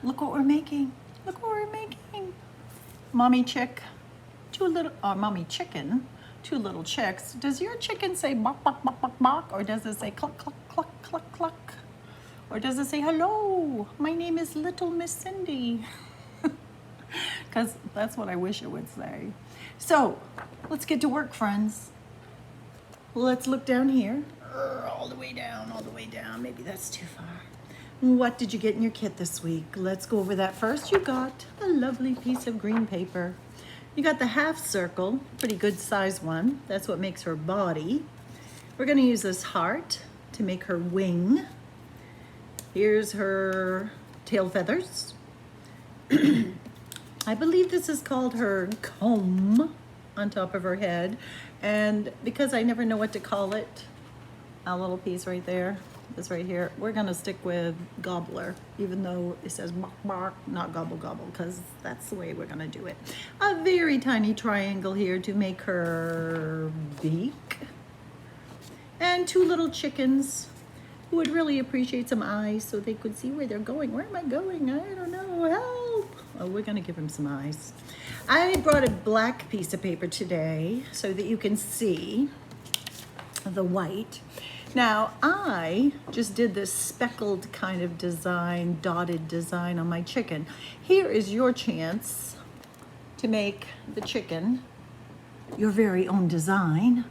Look what we're making. Look what we're making. Mommy chick, mommy chicken, two little chicks. Does your chicken say bok, bok, bok, bok, bok? Or does it say cluck, cluck, cluck, cluck, cluck? Or does it say, hello, my name is Little Miss Cindy? Because that's what I wish it would say. So let's get to work, friends. Let's look down here. All the way down, all the way down. Maybe that's too far. What did you get in your kit this week? Let's go over that first. You got a lovely piece of green paper. You got the half circle, pretty good size one. That's what makes her body. We're gonna use this heart to make her wing. Here's her tail feathers. I believe this is called her comb on top of her head. And because I never know what to call it, a little piece right there, this right here, we're gonna stick with gobbler, even though it says bark, bark, not gobble, gobble, because that's the way we're gonna do it. A very tiny triangle here to make her beak. And two little chickens who would really appreciate some eyes so they could see where they're going. Where am I going? I don't know, help. Oh, we're gonna give them some eyes. I brought a black piece of paper today so that you can see the white. Now, I just did this speckled kind of design, dotted design on my chicken. Here is your chance to make the chicken your very own design.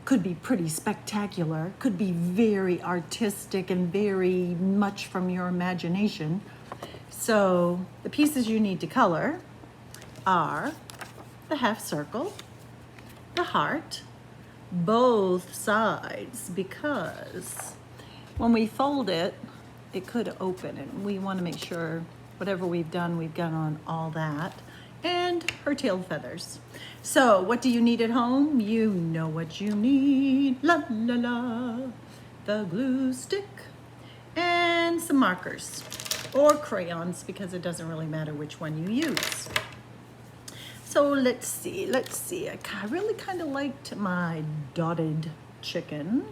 Could be pretty spectacular, could be very artistic and very much from your imagination. So the pieces you need to color are the half circle, the heart, both sides, because when we fold it, it could open, and we want to make sure whatever we've done on all that, and her tail feathers. So what do you need at home? You know what you need. La la la. The glue stick and some markers or crayons, because it doesn't really matter which one you use. So let's see. I really kind of liked my dotted chicken,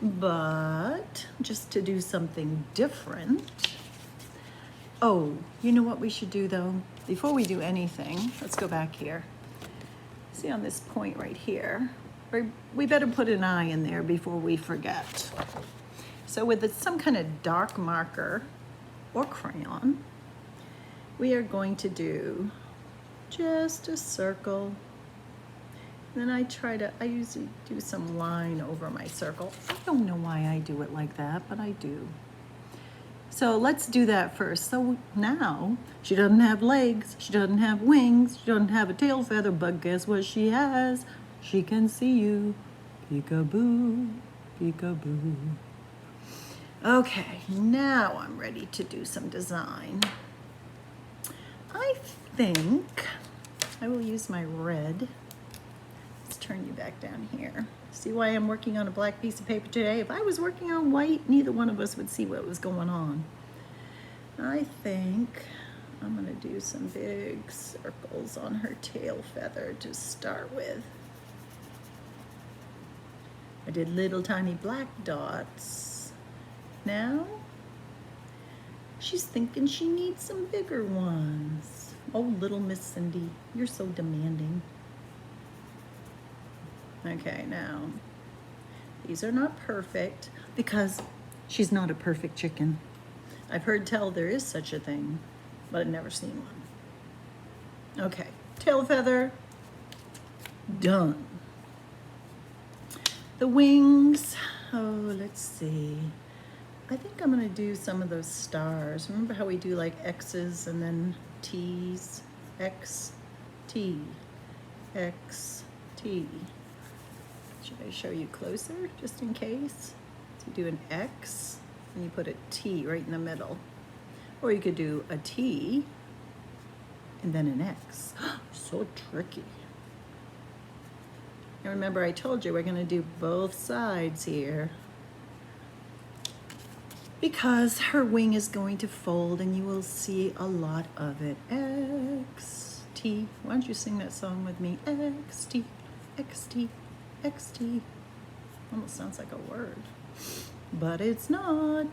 but just to do something different. Oh, you know what we should do though? Before we do anything, let's go back here. See on this point right here, we better put an eye in there before we forget. So with some kind of dark marker or crayon, we are going to do just a circle. Then I usually do some line over my circle. I don't know why I do it like that, but I do. So let's do that first. So now she doesn't have legs, she doesn't have wings, she doesn't have a tail feather, but guess what she has? She can see you. Peekaboo, peekaboo. Okay, now I'm ready to do some design. I think I will use my red. Let's turn you back down here. See why I'm working on a black piece of paper today? If I was working on white, neither one of us would see what was going on. I think I'm gonna do some big circles on her tail feather to start with. I did little tiny black dots. Now, she's thinking she needs some bigger ones. Oh, little Miss Cindy, you're so demanding. Okay, now, these are not perfect because she's not a perfect chicken. I've heard tell there is such a thing, but I've never seen one. Okay, tail feather, done. The wings, oh, let's see. I think I'm gonna do some of those stars. Remember how we do like X's and then T's? X, T, X, T. Should I show you closer, just in case? So you do an X, and you put a T right in the middle. Or you could do a T, and then an X. So tricky. And remember, I told you we're gonna do both sides here, because her wing is going to fold and you will see a lot of it. X, T. Why don't you sing that song with me? X, T, X, T. XT. Almost sounds like a word. but it's not.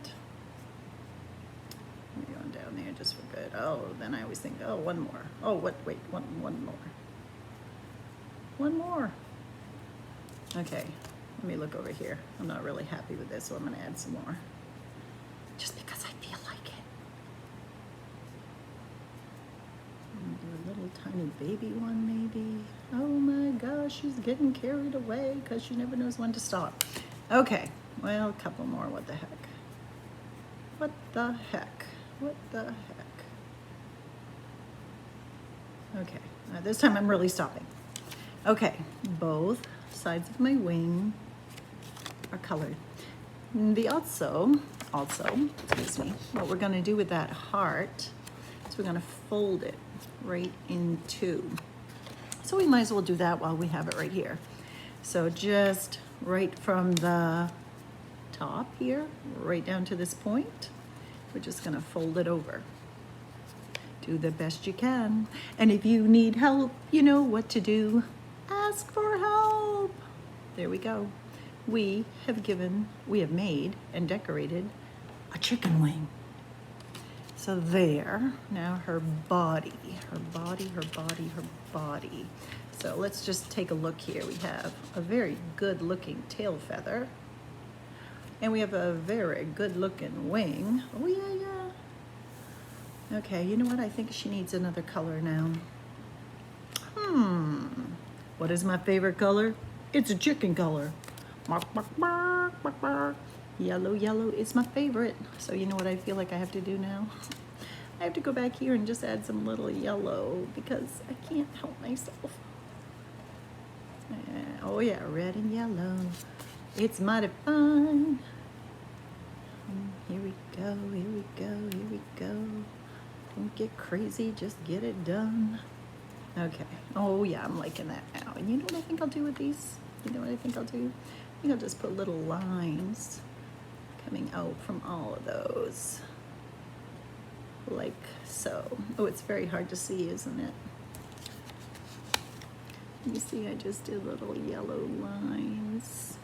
I'm going down there just for good. Oh, then I always think, oh, one more. Oh, what? Wait, one more. One more. Okay, let me look over here. I'm not really happy with this, so I'm gonna add some more. Just because I feel like it. I'm gonna do a little tiny baby one, maybe. Oh my gosh, she's getting carried away because she never knows when to stop. Okay, well, a couple more. What the heck? What the heck? What the heck? Okay, this time I'm really stopping. Okay, both sides of my wing are colored. Also, excuse me, what we're gonna do with that heart is we're gonna fold it right in two. So we might as well do that while we have it right here. So just right from the top here, right down to this point, we're just gonna fold it over. Do the best you can. And if you need help, you know what to do. Ask for help. There we go. We have made and decorated a chicken wing. So there, now her body. So let's just take a look here. We have a very good looking tail feather. And we have a very good looking wing. Oh yeah. Okay, you know what? I think she needs another color now. What is my favorite color? It's a chicken color. Yellow is my favorite. So you know what I feel like I have to do now? I have to go back here and just add some little yellow because I can't help myself. Oh yeah, red and yellow. It's mighty fun. Here we go. Don't get crazy, just get it done. Okay. Oh yeah, I'm liking that now. And you know what I think I'll do with these? You know what I think I'll do? I think I'll just put little lines coming out from all of those. Like so. Oh, it's very hard to see, isn't it? You see, I just did little yellow lines.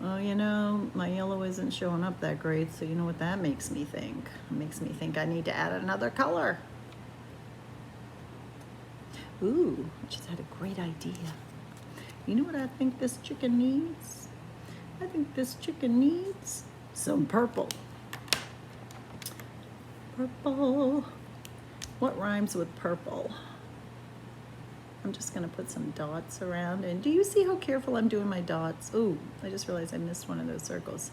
Oh, you know, my yellow isn't showing up that great, so you know what that makes me think? It makes me think I need to add another color. Ooh, I just had a great idea. You know what I think this chicken needs? I think this chicken needs some purple. Purple. What rhymes with purple? I'm just gonna put some dots around. And do you see how careful I'm doing my dots? Ooh, I just realized I missed one of those circles.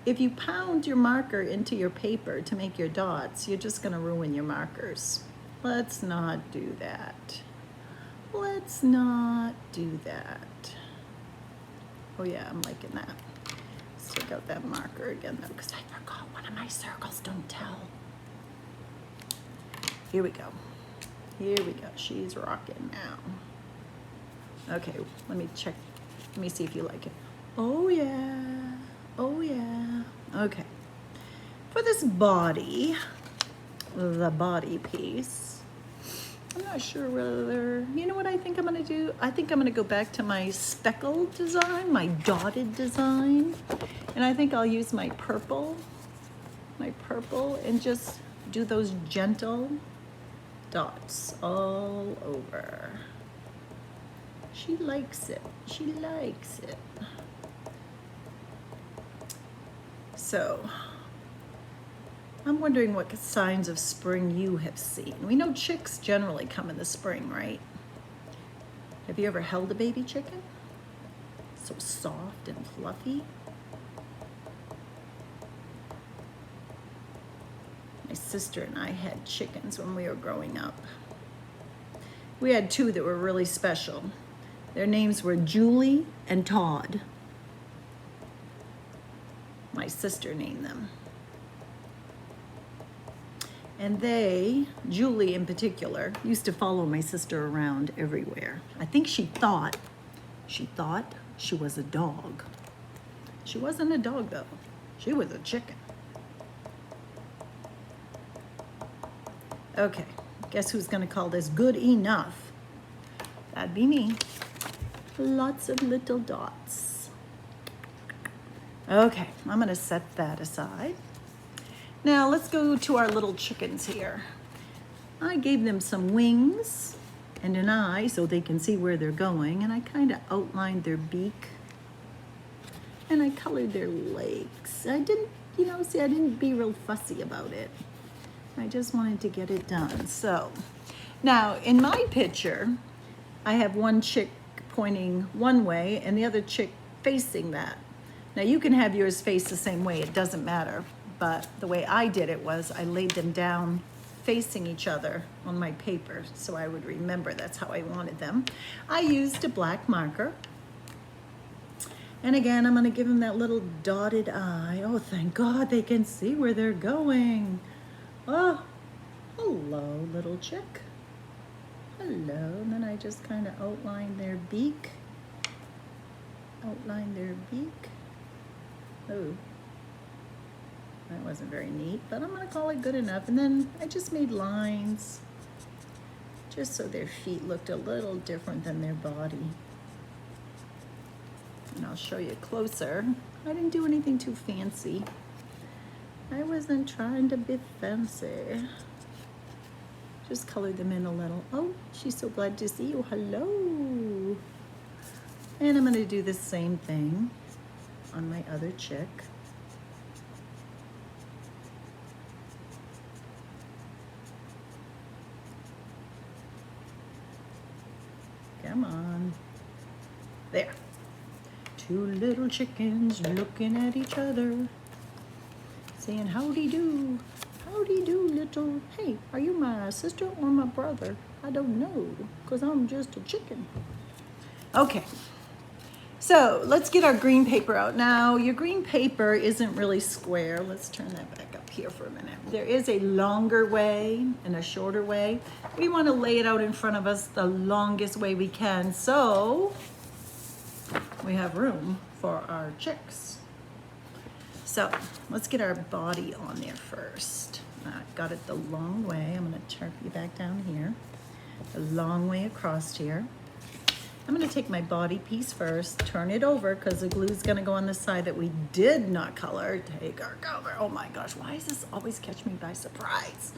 If you pound your marker into your paper to make your dots, you're just gonna ruin your markers. Let's not do that. Let's not do that. Oh yeah, I'm liking that. Let's take out that marker again though, because I forgot one of my circles, don't tell. Here we go. Here we go. She's rocking now. Okay, let me check. Let me see if you like it. Oh yeah. Oh yeah. Okay. For this body, the body piece, I'm not sure whether, you know what I think I'm gonna do? I think I'm gonna go back to my speckled design, my dotted design. And I think I'll use my purple, and just do those gentle dots all over. She likes it. She likes it. So, I'm wondering what signs of spring you have seen. We know chicks generally come in the spring, right? Have you ever held a baby chicken? So soft and fluffy. My sister and I had chickens when we were growing up. We had two that were really special. Their names were Julie and Todd. My sister named them. And they, Julie in particular, used to follow my sister around everywhere. I think she thought she was a dog. She wasn't a dog though. She was a chicken. Okay, guess who's gonna call this good enough? That'd be me. Lots of little dots. Okay, I'm gonna set that aside. Now let's go to our little chickens here. I gave them some wings and an eye so they can see where they're going, and I kind of outlined their beak and I colored their legs. I didn't, I didn't be real fussy about it. I just wanted to get it done. So now in my picture, I have one chick pointing one way and the other chick facing that. Now you can have yours face the same way, it doesn't matter. But the way I did it was I laid them down facing each other on my paper so I would remember that's how I wanted them. I used a black marker. And again, I'm gonna give them that little dotted eye. Oh, thank God they can see where they're going. Oh, hello, little chick. Hello, and then I just kind of outline their beak. Outline their beak. Oh, that wasn't very neat, but I'm gonna call it good enough. And then I just made lines just so their feet looked a little different than their body. And I'll show you closer. I didn't do anything too fancy. I wasn't trying to be fancy. Just colored them in a little. Oh, she's so glad to see you. Hello. And I'm gonna do the same thing on my other chick. Come on. There. Two little chickens looking at each other, saying howdy do. Howdy do, little. Hey, are you my sister or my brother? I don't know, because I'm just a chicken. Okay. So let's get our green paper out. Now, your green paper isn't really square. Let's turn that back up here for a minute. There is a longer way and a shorter way. We want to lay it out in front of us the longest way we can, so we have room for our chicks. So let's get our body on there first. I got it the long way. I'm going to turn you back down here. The long way across here. I'm going to take my body piece first, turn it over because the glue is going to go on the side that we did not color. Take our color. Oh my gosh, why does this always catch me by surprise?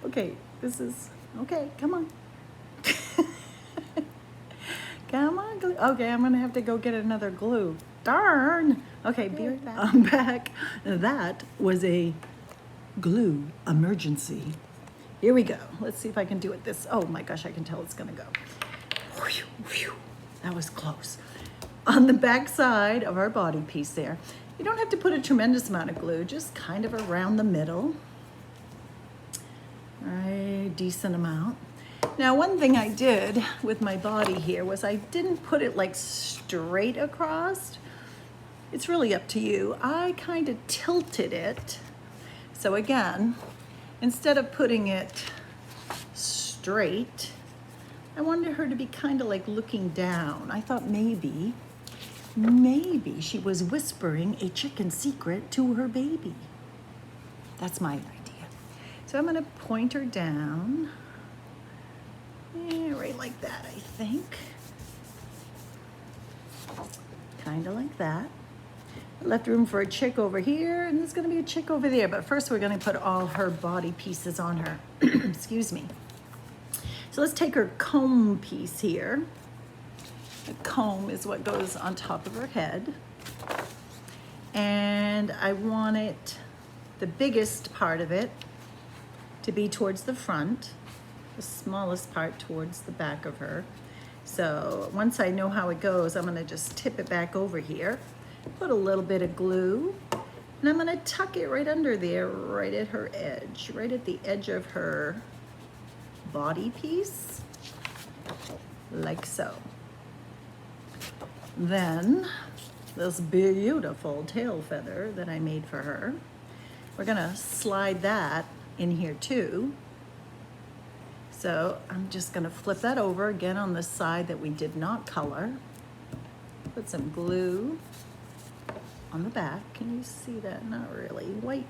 Okay, this is, okay, come on. Come on, glue. Okay, I'm going to have to go get another glue. Darn. Okay, be right back. I'm back. That was a glue emergency. Here we go. Let's see if I can do it this. Oh my gosh, I can tell it's gonna go. Whew, whew. That was close. On the back side of our body piece there, you don't have to put a tremendous amount of glue, just kind of around the middle. A decent amount. Now, one thing I did with my body here was I didn't put it like straight across. It's really up to you. I kind of tilted it. So again, instead of putting it straight, I wanted her to be kind of like looking down. I thought maybe she was whispering a chicken secret to her baby. That's my idea. So I'm gonna point her down. Yeah, right like that, I think. Kind of like that. I left room for a chick over here, and there's gonna be a chick over there, but first we're gonna put all her body pieces on her. Excuse me. So let's take her comb piece here. The comb is what goes on top of her head. And I want it, the biggest part of it, to be towards the front, the smallest part towards the back of her. So once I know how it goes, I'm gonna just tip it back over here, put a little bit of glue, and I'm gonna tuck it right under there, right at her edge, right at the edge of her body piece, like so. Then this beautiful tail feather that I made for her, we're gonna slide that in here too. So I'm just gonna flip that over again on the side that we did not color. Put some glue on the back. Can you see that? Not really. White.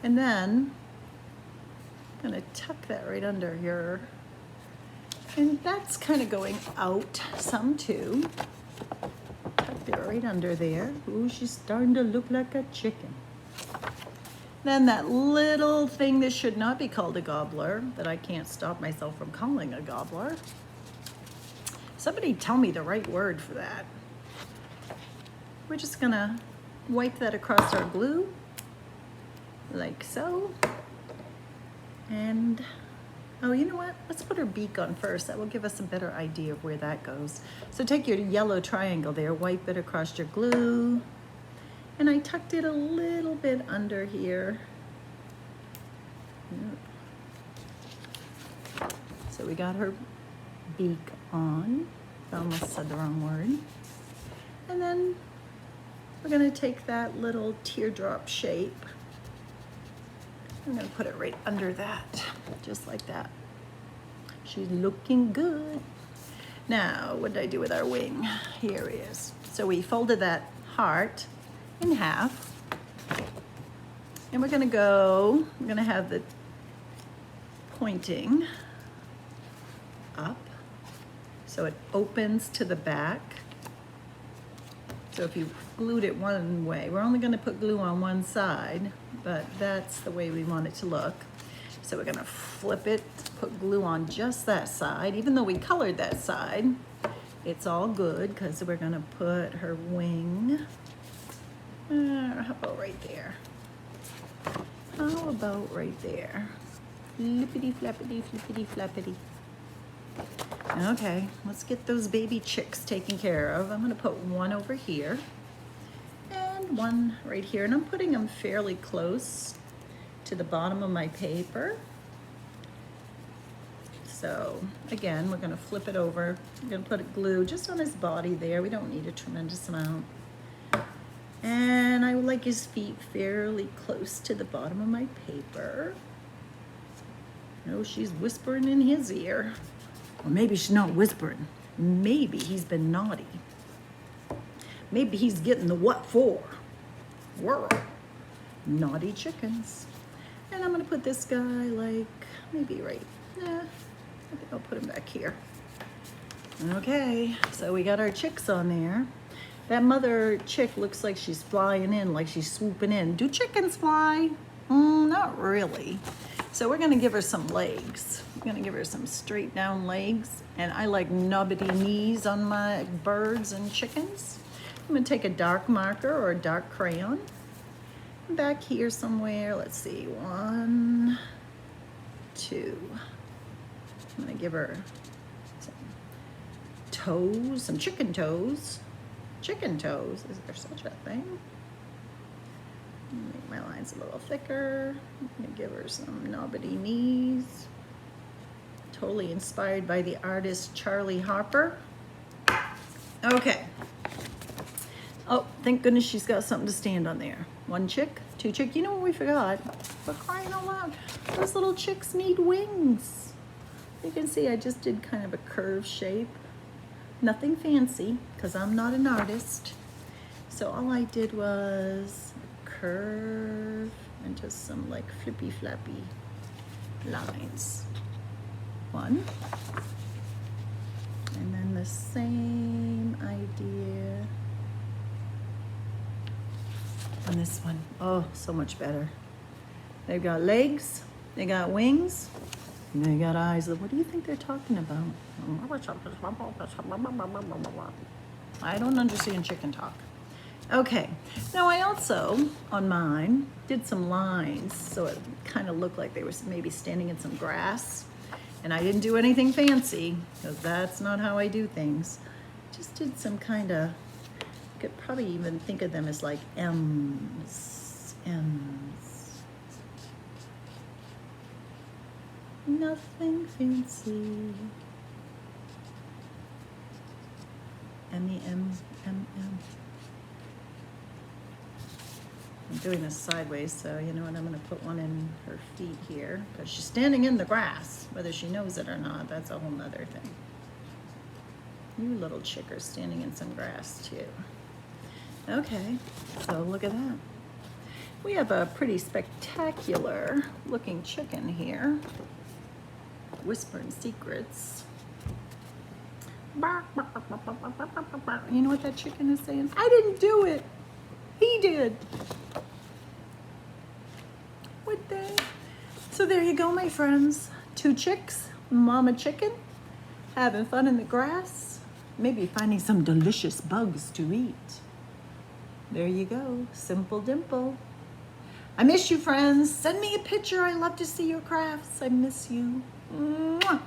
And then I'm gonna tuck that right under here. And that's kind of going out some too. Tuck Get her right under there. Ooh, she's starting to look like a chicken. Then that little thing that should not be called a gobbler, that I can't stop myself from calling a gobbler. Somebody tell me the right word for that. We're just gonna wipe that across our glue, like so. And, oh, you know what? Let's put her beak on first. That will give us a better idea of where that goes. So take your yellow triangle there, wipe it across your glue. And I tucked it a little bit under here. So we got her beak on. I almost said the wrong word. And then we're gonna take that little teardrop shape. I'm gonna put it right under that, just like that. She's looking good. Now, what did I do with our wing? Here it is. So we folded that heart in half. And we're gonna have the pointing up. So it opens to the back. So if you glued it one way, we're only gonna put glue on one side, but that's the way we want it to look. So we're gonna flip it, put glue on just that side. Even though we colored that side, it's all good because we're gonna put her wing, how about right there? How about right there? Flippity flappity, flippity flappity. Okay, let's get those baby chicks taken care of. I'm gonna put one over here and one right here, and I'm putting them fairly close to the bottom of my paper. So again, we're gonna flip it over. I'm gonna put a glue just on his body there. We don't need a tremendous amount. And I would like his feet fairly close to the bottom of my paper. Oh, she's whispering in his ear. Or maybe she's not whispering. Maybe he's been naughty. Maybe he's getting the what for. Whirl. Naughty chickens. And I'm gonna put this guy like, maybe right, I think I'll put him back here. Okay, so we got our chicks on there. That mother chick looks like she's flying in, like she's swooping in. Do chickens fly? Not really. So we're gonna give her some legs. We're gonna give her some straight down legs. And I like knobbity knees on my birds and chickens. I'm gonna take a dark marker or a dark crayon. Back here somewhere, let's see, 1, 2. I'm gonna give her some toes, some chicken toes. Chicken toes, is there such a thing? Make my lines a little thicker. I'm gonna give her some knobbity knees. Totally inspired by the artist Charlie Harper. Okay. Oh, thank goodness she's got something to stand on there. 1 chick, 2 chick. You know what we forgot? We're crying out loud. Those little chicks need wings. You can see I just did kind of a curved shape. Nothing fancy, because I'm not an artist. So all I did was curve and just some like flippy flappy lines. 1. And then the same idea on this one. Oh, so much better. They've got legs, they got wings, and they got eyes. What do you think they're talking about? I don't understand chicken talk. Okay, now I also, on mine, did some lines so it kind of looked like they were maybe standing in some grass. And I didn't do anything fancy, because that's not how I do things. Just did some kind of, you could probably even think of them as like M's. Nothing fancy. M-E-M-M-M. I'm doing this sideways, so you know what, I'm gonna put one in her feet here, because she's standing in the grass. Whether she knows it or not, that's a whole nother thing. You little chick are standing in some grass too. Okay, so look at that. We have a pretty spectacular looking chicken here. Whispering secrets. You know what that chicken is saying? I didn't do it. He did. What the? So there you go, my friends. 2 chicks, mama chicken, having fun in the grass, maybe finding some delicious bugs to eat. There you go, simple dimple. I miss you, friends. Send me a picture. I love to see your crafts. I miss you. Mwah.